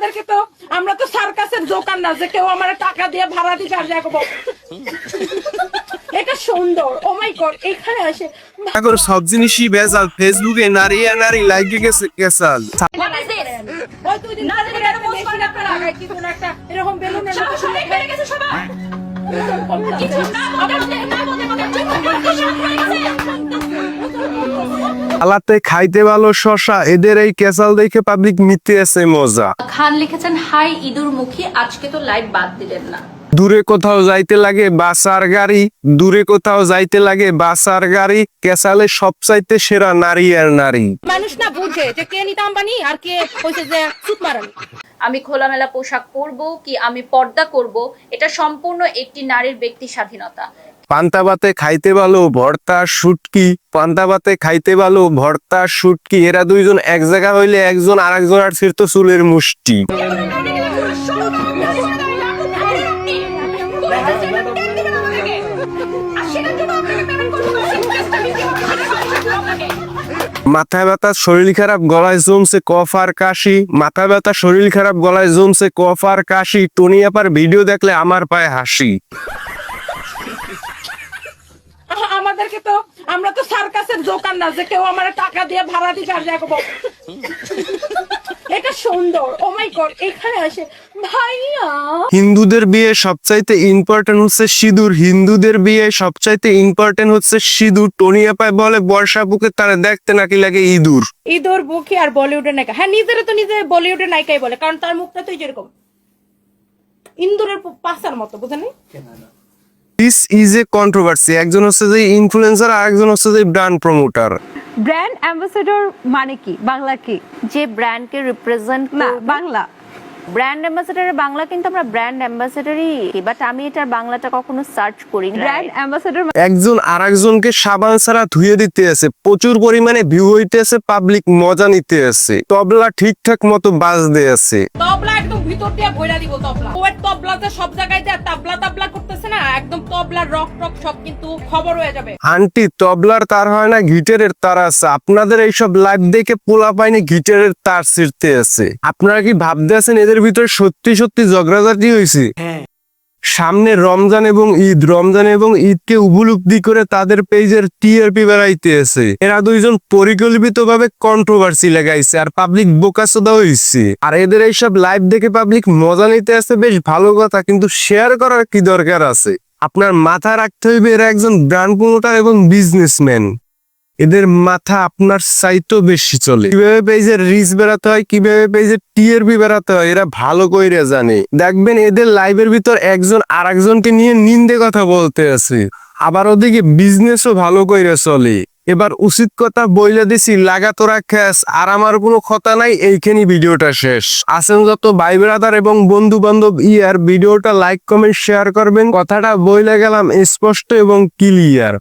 আমাদেরকে তো আমরা তো সার্কাসের দোকান না যে কেউ আমার টাকা দিয়ে ভাড়া দিতে আর যাবো। এটা সুন্দর। ও মাই গড, এখানে আসে এখন সব জিনিসই ভেজাল। ফেসবুকে নারী আর নারী লাইকে গেছে কেসাল। ওই তুই দিন ধরে একটা মেশিন একটা লাগাই কি কোন একটা এরকম বেলুনের মতো শুনে ফেলে গেছে সবাই। কিছু না আবার না আলাতে খাইতে ভালো শশা, এদের এই কেসাল দেখে পাবলিক মিথ্যে আছে মজা। খান লিখেছেন, হাই ইঁদুর মুখী, আজকে তো লাইভ বাদ দিলেন না। দূরে কোথাও যাইতে লাগে বাসার গাড়ি, দূরে কোথাও যাইতে লাগে বাসার গাড়ি, কেসালে সবচাইতে সেরা নারী আর নারী। মানুষ না বুঝে যে কে নিতা আম্বানি আর কে কইছে যে সুত মারানি। আমি খোলামেলা পোশাক পরব কি আমি পর্দা করব, এটা সম্পূর্ণ একটি নারীর ব্যক্তি স্বাধীনতা। পান্তা ভাতে খাইতে ভালো ভর্তা শুটকি, পান্তা ভাতে খাইতে ভালো ভর্তা শুটকি, এরা দুইজন এক জায়গা হইলে একজন আরেকজন আর ছিড়তো চুলের মুষ্টি। মাথা ব্যথা শরীর খারাপ গলায় জমছে কফ আর কাশি, মাথা ব্যথা শরীর খারাপ গলায় জমছে কফ আর কাশি, টনি আপার ভিডিও দেখলে আমার পায়ে হাসি। আমাদেরকে তো আমরা তো সার্কাসের দোকান না যে কেউ আমার টাকা দিয়ে ভাড়া দিতে আর যাবো। এটা সুন্দর। ও মাই গড, এখানে আসে ভাইয়া। হিন্দুদের বিয়ে সবচাইতে ইম্পর্টেন্ট হচ্ছে সিঁদুর, হিন্দুদের বিয়ে সবচাইতে ইম্পর্টেন্ট হচ্ছে সিঁদুর। টনি আপায় বলে বর্ষা বুকে তারা দেখতে নাকি লাগে ইঁদুর। ইঁদুর বুকি আর বলিউডের নায়িকা। হ্যাঁ, নিজেরা তো নিজে বলিউডের নায়িকাই বলে, কারণ তার মুখটা তো যেরকম ইন্দুরের পাশার মতো, বুঝেন? This is a controversy. একজন হচ্ছে যে ইনফ্লুয়েন্সার আর একজন হচ্ছে যে ব্র্যান্ড প্রমোটার। ব্র্যান্ড অ্যাম্বাসেডর মানে কি? বাংলা কি? যে ব্র্যান্ডকে রিপ্রেজেন্ট না, বাংলা ব্র্যান্ড অ্যাম্বাসেডারের বাংলা কিন্তু আমরা ব্র্যান্ড অ্যাম্বাসেডারই, বাট আমি এটার বাংলাটা কখনো সার্চ করিনি। ব্র্যান্ড অ্যাম্বাসেডর একজন আর একজনকে সাবান ছাড়া ধুয়ে দিতে আছে, প্রচুর পরিমাণে ভিউ হইতেছে, পাবলিক মজা নিতে আছে, তবলা ঠিকঠাক মতো বাজতে আছে। তবলা একদম ভিতর দিয়ে ভইরা দিব তবলা। ওর তবলাতে সব জায়গায় দিয়ে তাবলা তাবলা করতেছে না, একদম তবলার রক রক সব কিন্তু খবর হয়ে যাবে। আন্টি তবলার তার হয় না, গিটারের তার আছে। আপনাদের এইসব লাইভ দেখে পোলা পাইনি গিটারের তার ছিঁড়তে আছে। আপনারা কি ভাবতে আছেন এদের ভিতরে সত্যি সত্যি ঝগড়াঝাটি হয়েছে? সামনে রমজান এবং ঈদ, রমজান এবং ঈদকে উপলব্ধি করে তাদের পেজের টিআরপি বাড়াইতে আছে। এরা দুইজন পরিকল্পিতভাবে কন্ট্রোভার্সি লাগাইছে আর পাবলিক বোকাচোদা হইছে। আর এদের এইসব লাইভ দেখে পাবলিক মজা নিতে আছে, বেশ ভালো কথা, কিন্তু শেয়ার করার কি দরকার আছে? আপনার মাথা রাখতে হইবে এরা একজন ব্র্যান্ড প্রমোটার এবং বিজনেসম্যান। এদের মাথা আপনার চাইতেও বেশি চলে। কিভাবে পেজের রিচ বেড়াতে হয়, কিভাবে পেজের টিআরপি বেড়াতে হয় এরা ভালো কইরা জানে। দেখবেন এদের লাইভের ভিতর একজন আর একজনকে নিয়ে নিন্দে কথা বলতে আছে, আবার ওদিকে বিজনেসও ভালো কইরা চলে। এবার উচিত কথা বইলা দিছি, লাগাতোরা খ্যাস, আর আমার কোনো কথা নাই। এইখানে ভিডিওটা শেষ। আসেন যত ভাই ব্রাদার এবং বন্ধু বান্ধব ইয়ার ভিডিওটা লাইক কমেন্ট শেয়ার করবেন। কথাটা বইলা গেলাম স্পষ্ট এবং ক্লিয়ার।